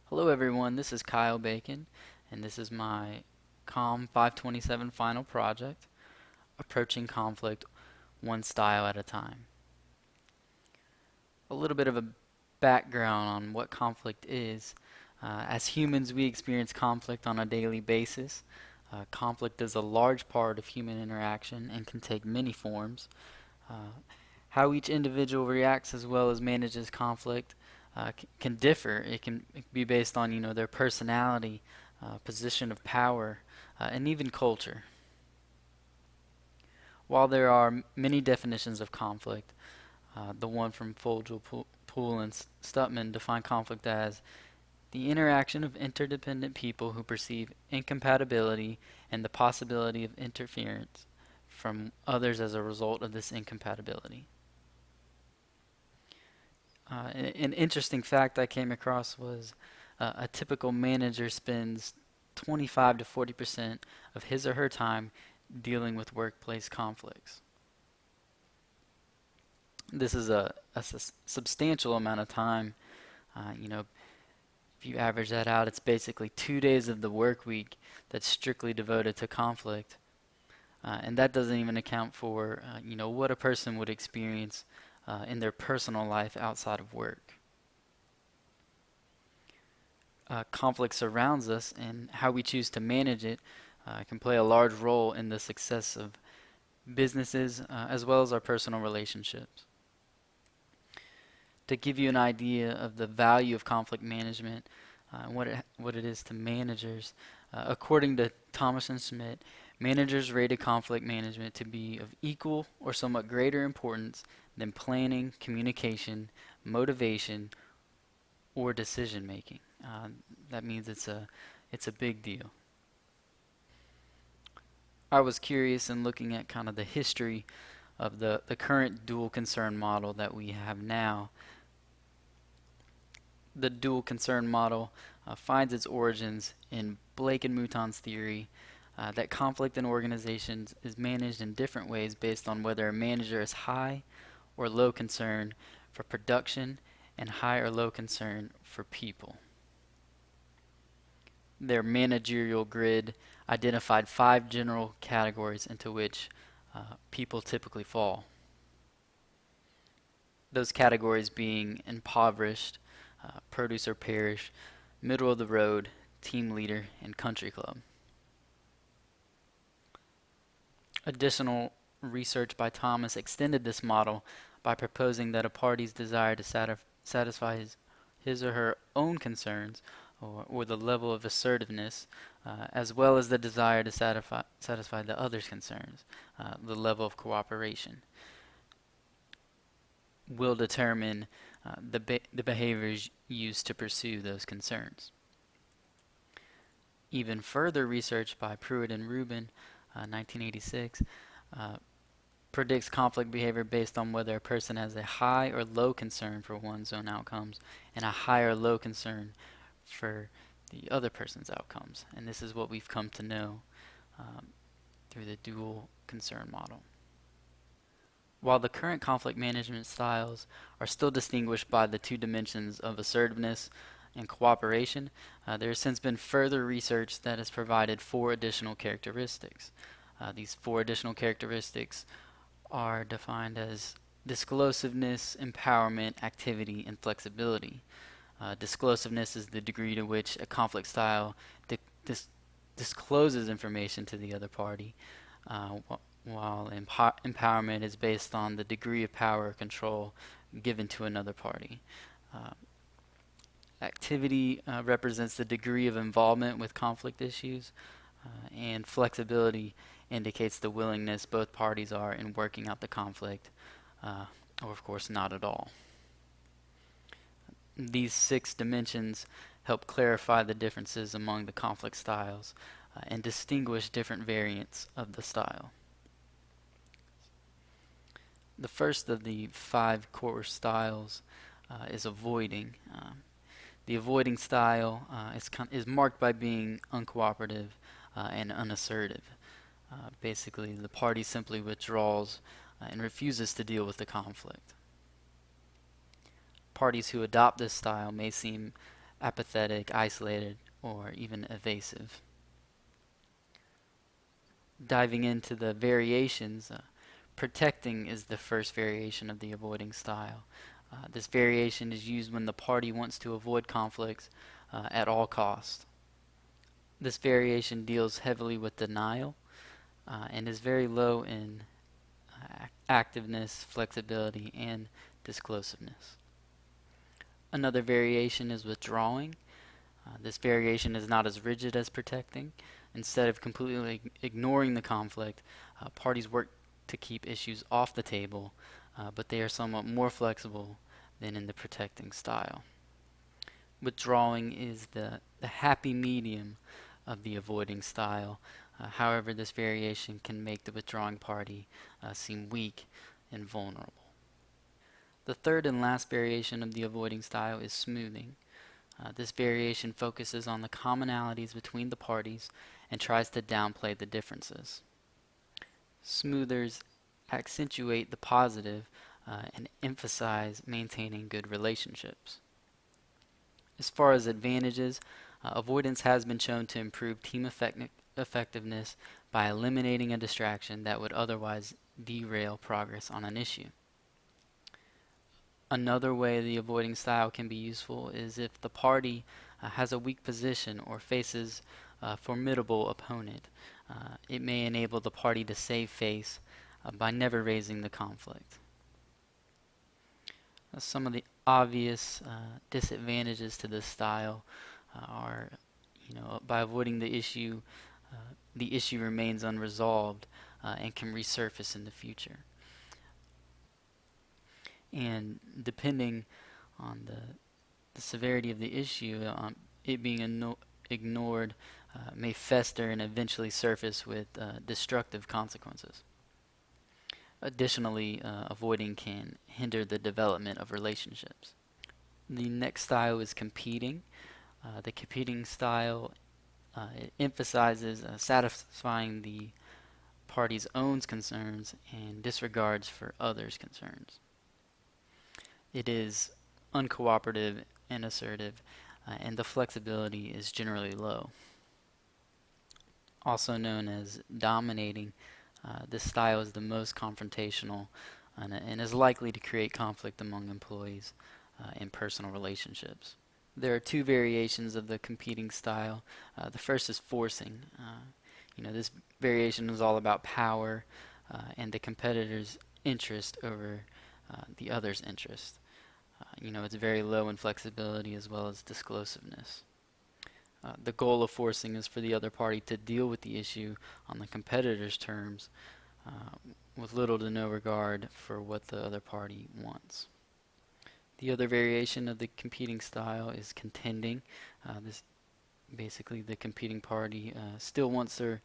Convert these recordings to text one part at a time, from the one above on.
Hello everyone, this is Kyle Bacon, and this is my COM 527 final project, Approaching Conflict One Style at a Time. A little bit of a background on what conflict is. As humans, we experience conflict on a daily basis. Conflict is a large part of human interaction and can take many forms. Uh, how each individual reacts as well as manages conflict can differ. It can be based on their personality, position of power, and even culture. While there are many definitions of conflict, the one from Fogel, Poole, and Stutman define conflict as the interaction of interdependent people who perceive incompatibility and the possibility of interference from others as a result of this incompatibility. An interesting fact I came across was a typical manager spends 25 to 40% of his or her time dealing with workplace conflicts. This is a substantial amount of time. If you average that out, it's basically 2 days of the work week that's strictly devoted to conflict. And that doesn't even account for, what a person would experience in their personal life outside of work. Conflict surrounds us, and how we choose to manage it can play a large role in the success of businesses as well as our personal relationships. To give you an idea of the value of conflict management and what it is to managers, according to Thomas and Schmidt, managers rated conflict management to be of equal or somewhat greater importance than planning, communication, motivation, or decision making. That means it's a big deal. I was curious in looking at kind of the history of the current dual concern model that we have now. The dual concern model finds its origins in Blake and Mouton's theory that conflict in organizations is managed in different ways based on whether a manager is high or low concern for production and high or low concern for people. Their managerial grid identified 5 general categories into which people typically fall. Those categories being impoverished, produce or parish, middle of the road, team leader, and country club. Additional research by Thomas extended this model by proposing that a party's desire to satisfy his or her own concerns or the level of assertiveness, as well as the desire to satisfy the other's concerns, the level of cooperation, will determine the behaviors used to pursue those concerns. Even further research by Pruitt and Rubin, 1986, predicts conflict behavior based on whether a person has a high or low concern for one's own outcomes and a high or low concern for the other person's outcomes. And this is what we've come to know through the dual concern model. While the current conflict management styles are still distinguished by the 2 dimensions of assertiveness and cooperation, there has since been further research that has provided 4 additional characteristics. These 4 additional characteristics are defined as disclosiveness, empowerment, activity, and flexibility. Disclosiveness is the degree to which a conflict style discloses information to the other party, while empowerment is based on the degree of power or control given to another party. Activity represents the degree of involvement with conflict issues, and flexibility indicates the willingness both parties are in working out the conflict, or of course not at all. These 6 dimensions help clarify the differences among the conflict styles and distinguish different variants of the style. The first of the 5 core styles is avoiding. The avoiding style is marked by being uncooperative and unassertive. Basically, the party simply withdraws and refuses to deal with the conflict. Parties who adopt this style may seem apathetic, isolated, or even evasive. Diving into the variations, protecting is the first variation of the avoiding style. This variation is used when the party wants to avoid conflicts at all costs. This variation deals heavily with denial and is very low in activeness, flexibility, and disclosiveness. Another variation is withdrawing. This variation is not as rigid as protecting. Instead of completely ignoring the conflict, parties work to keep issues off the table, but they are somewhat more flexible than in the protecting style. Withdrawing is the happy medium of the avoiding style. However, this variation can make the withdrawing party seem weak and vulnerable. The third and last variation of the avoiding style is smoothing. This variation focuses on the commonalities between the parties and tries to downplay the differences. Smoothers accentuate the positive and emphasize maintaining good relationships. As far as advantages, avoidance has been shown to improve team effectiveness by eliminating a distraction that would otherwise derail progress on an issue. Another way the avoiding style can be useful is if the party has a weak position or faces a formidable opponent. It may enable the party to save face by never raising the conflict. Some of the obvious disadvantages to this style are, by avoiding the issue remains unresolved and can resurface in the future. And depending on the severity of the issue, it being ignored may fester and eventually surface with destructive consequences. Additionally, avoiding can hinder the development of relationships. The next style is competing. The competing style it emphasizes satisfying the party's own concerns and disregards for others' concerns. It is uncooperative and assertive, and the flexibility is generally low. Also known as dominating, this style is the most confrontational and is likely to create conflict among employees in personal relationships. There are two variations of the competing style. The first is forcing. This variation is all about power and the competitor's interest over the other's interest. It's very low in flexibility as well as disclosiveness. The goal of forcing is for the other party to deal with the issue on the competitor's terms with little to no regard for what the other party wants. The other variation of the competing style is contending. This basically the competing party still wants their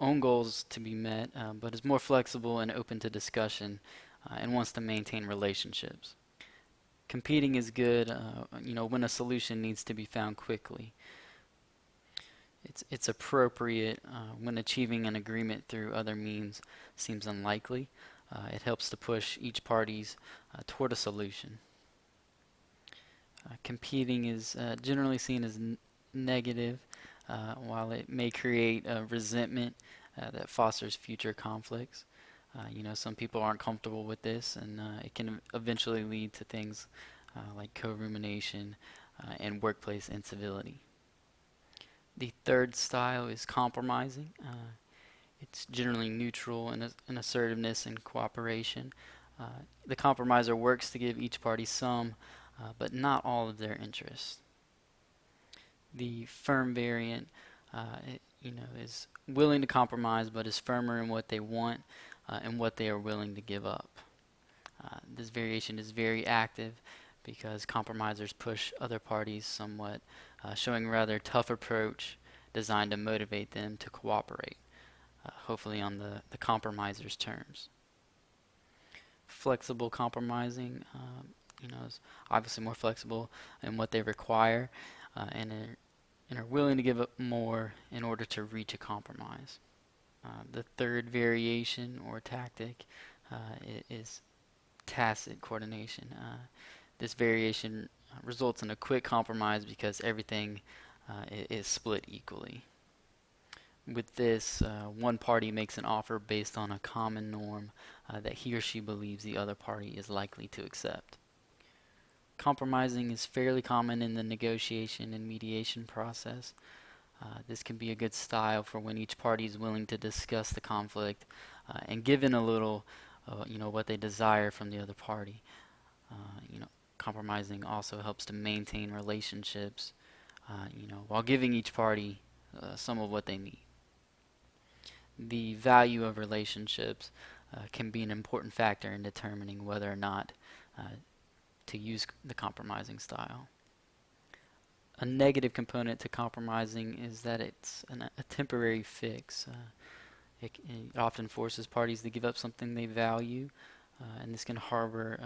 own goals to be met, but is more flexible and open to discussion and wants to maintain relationships. Competing is good, when a solution needs to be found quickly. It's appropriate when achieving an agreement through other means seems unlikely. It helps to push each parties toward a solution. Competing is generally seen as negative, while it may create resentment that fosters future conflicts. Some people aren't comfortable with this, and it can eventually lead to things like co-rumination and workplace incivility. The third style is compromising. It's generally neutral in assertiveness and cooperation. The compromiser works to give each party some, but not all of their interests. The firm variant, is willing to compromise, but is firmer in what they want and what they are willing to give up. This variation is very active because compromisers push other parties somewhat, showing a rather tough approach designed to motivate them to cooperate, hopefully on the compromiser's terms. Flexible compromising, is obviously more flexible in what they require and are willing to give up more in order to reach a compromise. The third variation or tactic is tacit coordination. This variation results in a quick compromise because everything is split equally. With this, one party makes an offer based on a common norm that he or she believes the other party is likely to accept. Compromising is fairly common in the negotiation and mediation process. This can be a good style for when each party is willing to discuss the conflict and give in a little, what they desire from the other party. Compromising also helps to maintain relationships, while giving each party some of what they need. The value of relationships can be an important factor in determining whether or not to use the compromising style. A negative component to compromising is that it's a temporary fix. It often forces parties to give up something they value, and this can harbor,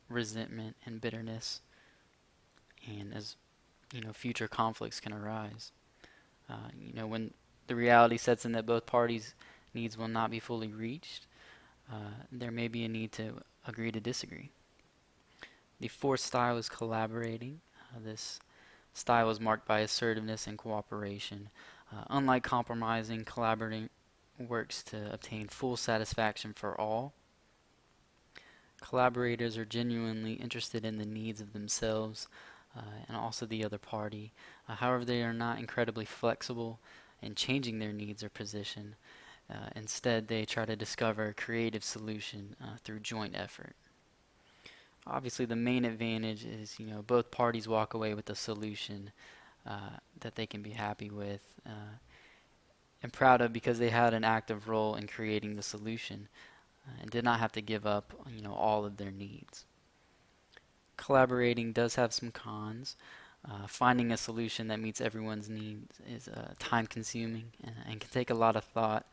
resentment and bitterness, and as future conflicts can arise. When the reality sets in that both parties' needs will not be fully reached, there may be a need to agree to disagree. The fourth style is collaborating. This style is marked by assertiveness and cooperation. Unlike compromising, collaborating works to obtain full satisfaction for all. Collaborators are genuinely interested in the needs of themselves and also the other party. However, they are not incredibly flexible in changing their needs or position. Instead, they try to discover a creative solution through joint effort. Obviously, the main advantage is, both parties walk away with a solution that they can be happy with and proud of because they had an active role in creating the solution and did not have to give up, all of their needs. Collaborating does have some cons. Finding a solution that meets everyone's needs is time-consuming and can take a lot of thought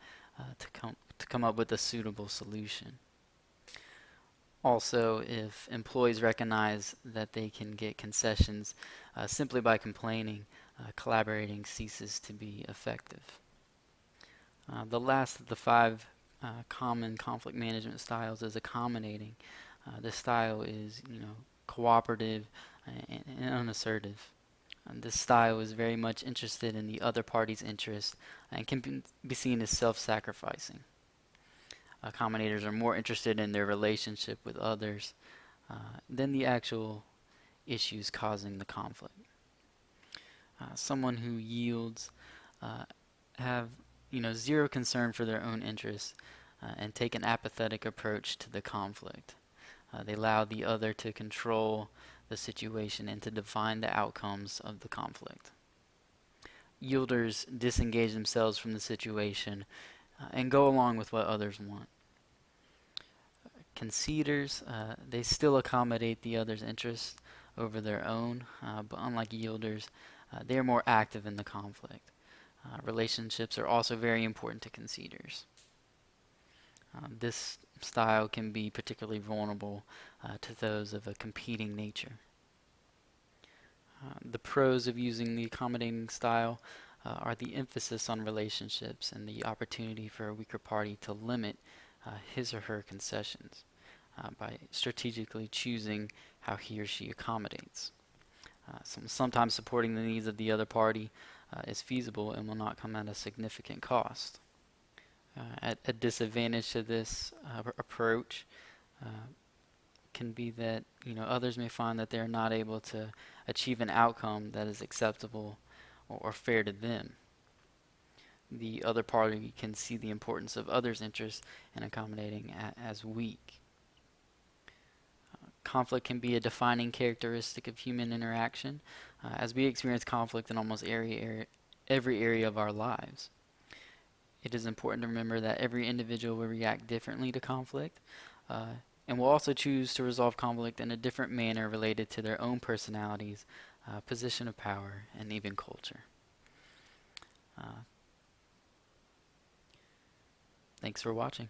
to come up with a suitable solution. Also, if employees recognize that they can get concessions simply by complaining, collaborating ceases to be effective. The last of the 5 common conflict management styles is accommodating. This style is, cooperative and unassertive. This style is very much interested in the other party's interests and can be seen as self-sacrificing. Accommodators are more interested in their relationship with others than the actual issues causing the conflict. Someone who yields have zero concern for their own interests and take an apathetic approach to the conflict. They allow the other to control the situation and to define the outcomes of the conflict. Yielders disengage themselves from the situation and go along with what others want. Conceders, they still accommodate the other's interests over their own, but unlike yielders, they are more active in the conflict. Relationships are also very important to conceders. This style can be particularly vulnerable to those of a competing nature. The pros of using the accommodating style are the emphasis on relationships and the opportunity for a weaker party to limit his or her concessions by strategically choosing how he or she accommodates. Sometimes supporting the needs of the other party is feasible and will not come at a significant cost. A disadvantage to this approach can be that others may find that they are not able to achieve an outcome that is acceptable or fair to them. The other party can see the importance of others' interests in accommodating as weak. Conflict can be a defining characteristic of human interaction, as we experience conflict in almost every area of our lives. It is important to remember that every individual will react differently to conflict, and will also choose to resolve conflict in a different manner related to their own personalities, position of power, and even culture. Thanks for watching.